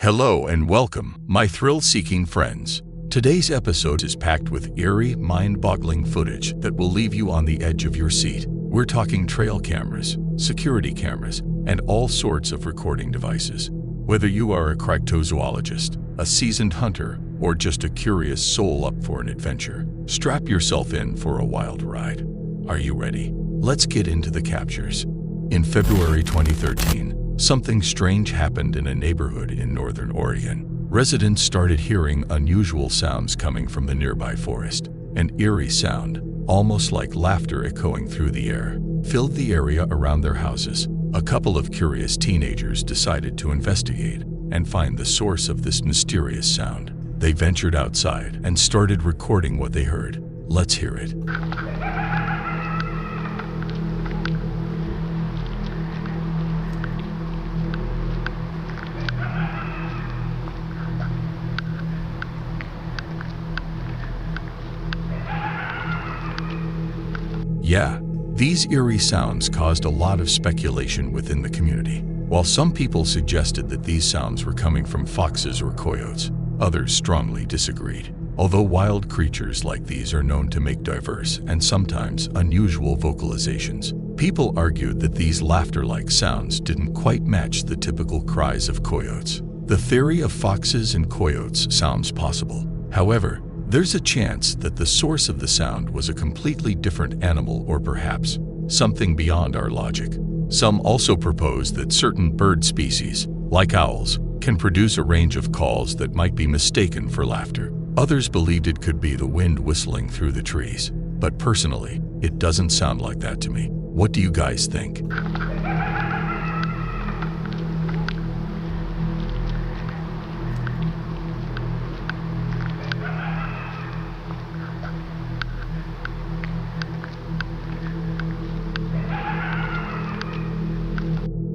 Hello and welcome, my thrill-seeking friends. Today's episode is packed with eerie, mind-boggling footage that will leave you on the edge of your seat. We're talking trail cameras, security cameras, and all sorts of recording devices. Whether you are a cryptozoologist, a seasoned hunter, or just a curious soul up for an adventure, strap yourself in for a wild ride. Are you ready? Let's get into the captures. In February 2013, something strange happened in a neighborhood in northern Oregon. Residents started hearing unusual sounds coming from the nearby forest. An eerie sound, almost like laughter echoing through the air, filled the area around their houses. A couple of curious teenagers decided to investigate and find the source of this mysterious sound. They ventured outside and started recording what they heard. Let's hear it. Yeah, these eerie sounds caused a lot of speculation within the community. While some people suggested that these sounds were coming from foxes or coyotes, others strongly disagreed. Although wild creatures like these are known to make diverse and sometimes unusual vocalizations, people argued that these laughter-like sounds didn't quite match the typical cries of coyotes. The theory of foxes and coyotes sounds possible. However, there's a chance that the source of the sound was a completely different animal or perhaps something beyond our logic. Some also propose that certain bird species, like owls, can produce a range of calls that might be mistaken for laughter. Others believed it could be the wind whistling through the trees. But personally, it doesn't sound like that to me. What do you guys think?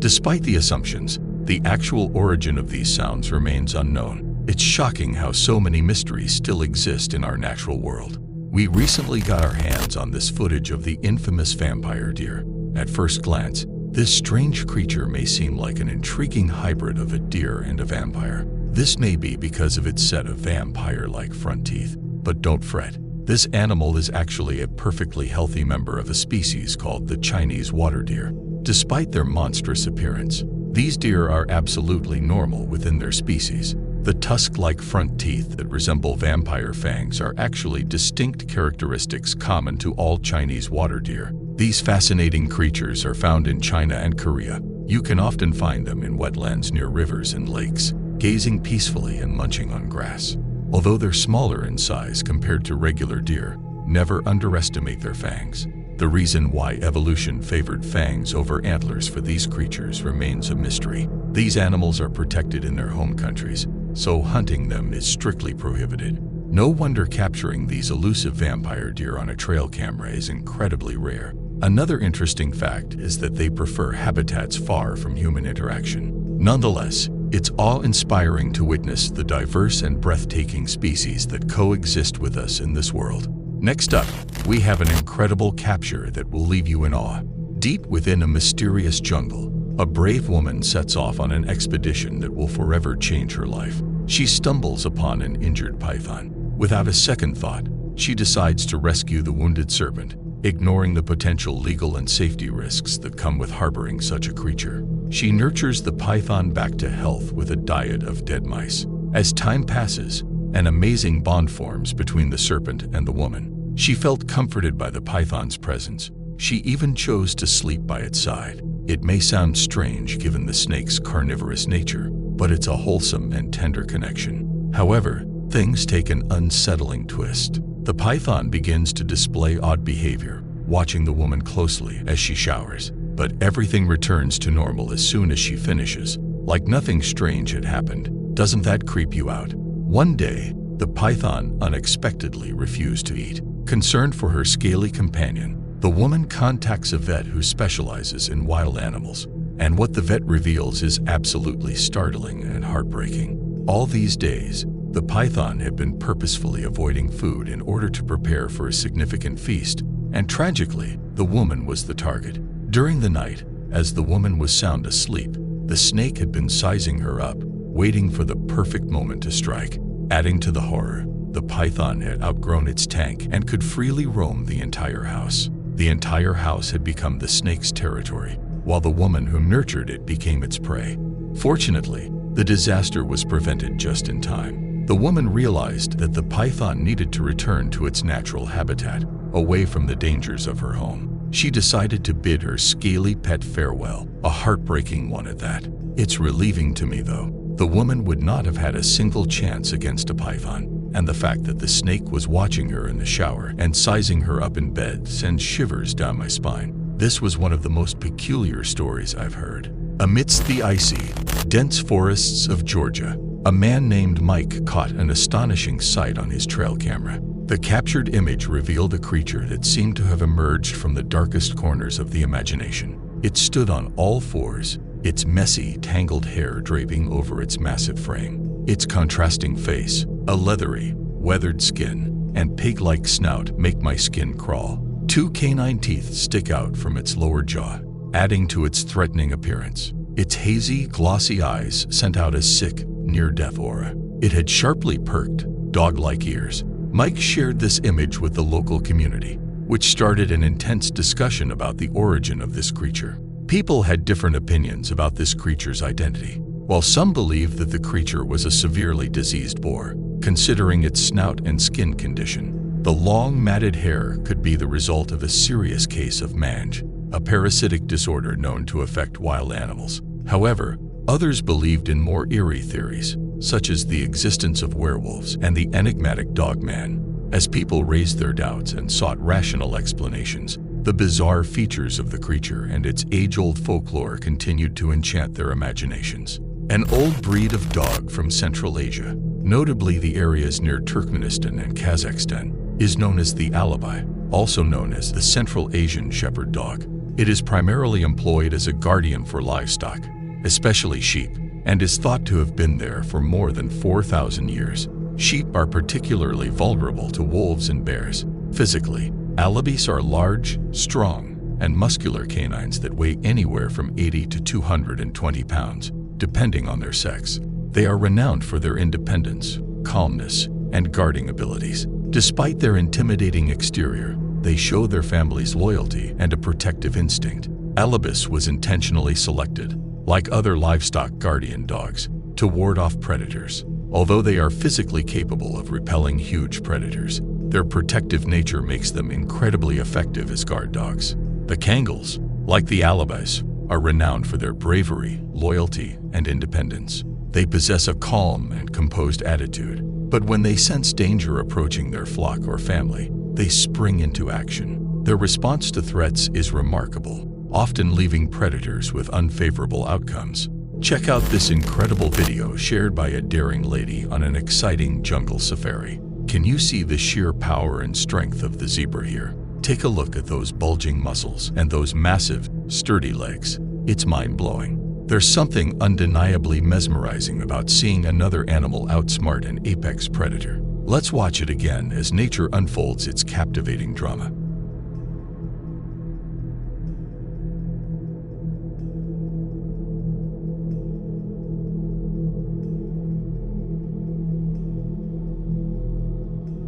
Despite the assumptions, the actual origin of these sounds remains unknown. It's shocking how so many mysteries still exist in our natural world. We recently got our hands on this footage of the infamous vampire deer. At first glance, this strange creature may seem like an intriguing hybrid of a deer and a vampire. This may be because of its set of vampire-like front teeth. But don't fret, this animal is actually a perfectly healthy member of a species called the Chinese water deer. Despite their monstrous appearance, these deer are absolutely normal within their species. The tusk-like front teeth that resemble vampire fangs are actually distinct characteristics common to all Chinese water deer. These fascinating creatures are found in China and Korea. You can often find them in wetlands near rivers and lakes, gazing peacefully and munching on grass. Although they're smaller in size compared to regular deer, never underestimate their fangs. The reason why evolution favored fangs over antlers for these creatures remains a mystery. These animals are protected in their home countries, so hunting them is strictly prohibited. No wonder capturing these elusive vampire deer on a trail camera is incredibly rare. Another interesting fact is that they prefer habitats far from human interaction. Nonetheless, it's awe-inspiring to witness the diverse and breathtaking species that coexist with us in this world. Next up, we have an incredible capture that will leave you in awe. Deep within a mysterious jungle, a brave woman sets off on an expedition that will forever change her life. She stumbles upon an injured python. Without a second thought, she decides to rescue the wounded serpent, ignoring the potential legal and safety risks that come with harboring such a creature. She nurtures the python back to health with a diet of dead mice. As time passes, an amazing bond forms between the serpent and the woman. She felt comforted by the python's presence. She even chose to sleep by its side. It may sound strange given the snake's carnivorous nature, but it's a wholesome and tender connection. However, things take an unsettling twist. The python begins to display odd behavior, watching the woman closely as she showers. But everything returns to normal as soon as she finishes, like nothing strange had happened. Doesn't that creep you out? One day, the python unexpectedly refused to eat. Concerned for her scaly companion, the woman contacts a vet who specializes in wild animals. And what the vet reveals is absolutely startling and heartbreaking. All these days, the python had been purposefully avoiding food in order to prepare for a significant feast. And tragically, the woman was the target. During the night, as the woman was sound asleep, the snake had been sizing her up, waiting for the perfect moment to strike. Adding to the horror, the python had outgrown its tank and could freely roam the entire house. The entire house had become the snake's territory, while the woman who nurtured it became its prey. Fortunately, the disaster was prevented just in time. The woman realized that the python needed to return to its natural habitat, away from the dangers of her home. She decided to bid her scaly pet farewell, a heartbreaking one at that. It's relieving to me, though. The woman would not have had a single chance against a python, and the fact that the snake was watching her in the shower and sizing her up in bed sends shivers down my spine. This was one of the most peculiar stories I've heard. Amidst the icy, dense forests of Georgia, a man named Mike caught an astonishing sight on his trail camera. The captured image revealed a creature that seemed to have emerged from the darkest corners of the imagination. It stood on all fours, its messy, tangled hair draping over its massive frame. Its contrasting face, a leathery, weathered skin, and pig-like snout make my skin crawl. Two canine teeth stick out from its lower jaw, adding to its threatening appearance. Its hazy, glossy eyes sent out a sick, near-death aura. It had sharply perked, dog-like ears. Mike shared this image with the local community, which started an intense discussion about the origin of this creature. People had different opinions about this creature's identity. While some believed that the creature was a severely diseased boar, considering its snout and skin condition, the long matted hair could be the result of a serious case of mange, a parasitic disorder known to affect wild animals. However, others believed in more eerie theories, such as the existence of werewolves and the enigmatic dogman. As people raised their doubts and sought rational explanations, the bizarre features of the creature and its age-old folklore continued to enchant their imaginations. An old breed of dog from Central Asia, notably the areas near Turkmenistan and Kazakhstan, is known as the Alibi, also known as the Central Asian Shepherd Dog. It is primarily employed as a guardian for livestock, especially sheep, and is thought to have been there for more than 4,000 years. Sheep are particularly vulnerable to wolves and bears. Physically, Alibis are large, strong, and muscular canines that weigh anywhere from 80 to 220 pounds, depending on their sex. They are renowned for their independence, calmness, and guarding abilities. Despite their intimidating exterior, they show their family's loyalty and a protective instinct. Alibis was intentionally selected, like other livestock guardian dogs, to ward off predators. Although they are physically capable of repelling huge predators, their protective nature makes them incredibly effective as guard dogs. The Kangals, like the Alibis, are renowned for their bravery, loyalty, and independence. They possess a calm and composed attitude, but when they sense danger approaching their flock or family, they spring into action. Their response to threats is remarkable, often leaving predators with unfavorable outcomes. Check out this incredible video shared by a daring lady on an exciting jungle safari. Can you see the sheer power and strength of the zebra here? Take a look at those bulging muscles and those massive, sturdy legs. It's mind-blowing. There's something undeniably mesmerizing about seeing another animal outsmart an apex predator. Let's watch it again as nature unfolds its captivating drama.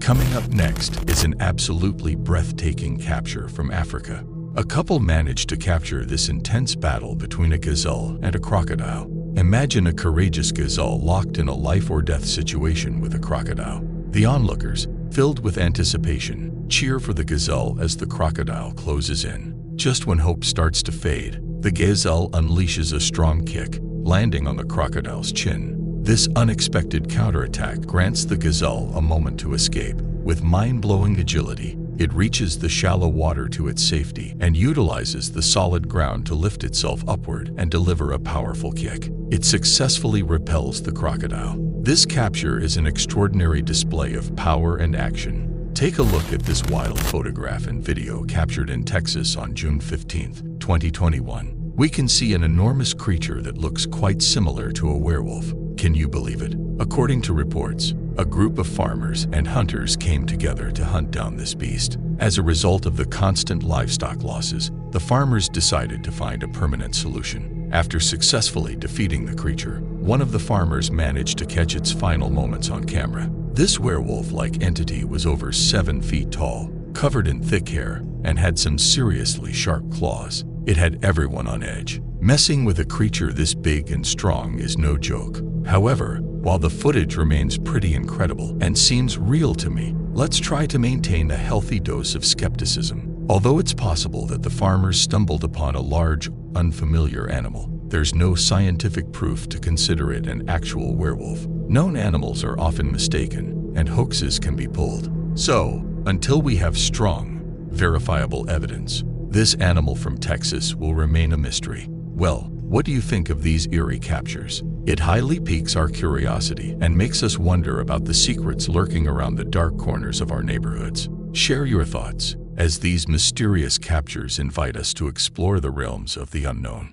Coming up next is an absolutely breathtaking capture from Africa. A couple managed to capture this intense battle between a gazelle and a crocodile. Imagine a courageous gazelle locked in a life-or-death situation with a crocodile. The onlookers, filled with anticipation, cheer for the gazelle as the crocodile closes in. Just when hope starts to fade, the gazelle unleashes a strong kick, landing on the crocodile's chin. This unexpected counterattack grants the gazelle a moment to escape. With mind-blowing agility, it reaches the shallow water to its safety and utilizes the solid ground to lift itself upward and deliver a powerful kick. It successfully repels the crocodile. This capture is an extraordinary display of power and action. Take a look at this wild photograph and video captured in Texas on June 15, 2021. We can see an enormous creature that looks quite similar to a werewolf. Can you believe it? According to reports, a group of farmers and hunters came together to hunt down this beast. As a result of the constant livestock losses, the farmers decided to find a permanent solution. After successfully defeating the creature, one of the farmers managed to catch its final moments on camera. This werewolf-like entity was over 7 feet tall, covered in thick hair, and had some seriously sharp claws. It had everyone on edge. Messing with a creature this big and strong is no joke. However, while the footage remains pretty incredible and seems real to me, let's try to maintain a healthy dose of skepticism. Although it's possible that the farmers stumbled upon a large, unfamiliar animal, there's no scientific proof to consider it an actual werewolf. Known animals are often mistaken, and hoaxes can be pulled. So, until we have strong, verifiable evidence, this animal from Texas will remain a mystery. Well, what do you think of these eerie captures? It highly piques our curiosity and makes us wonder about the secrets lurking around the dark corners of our neighborhoods. Share your thoughts, as these mysterious captures invite us to explore the realms of the unknown.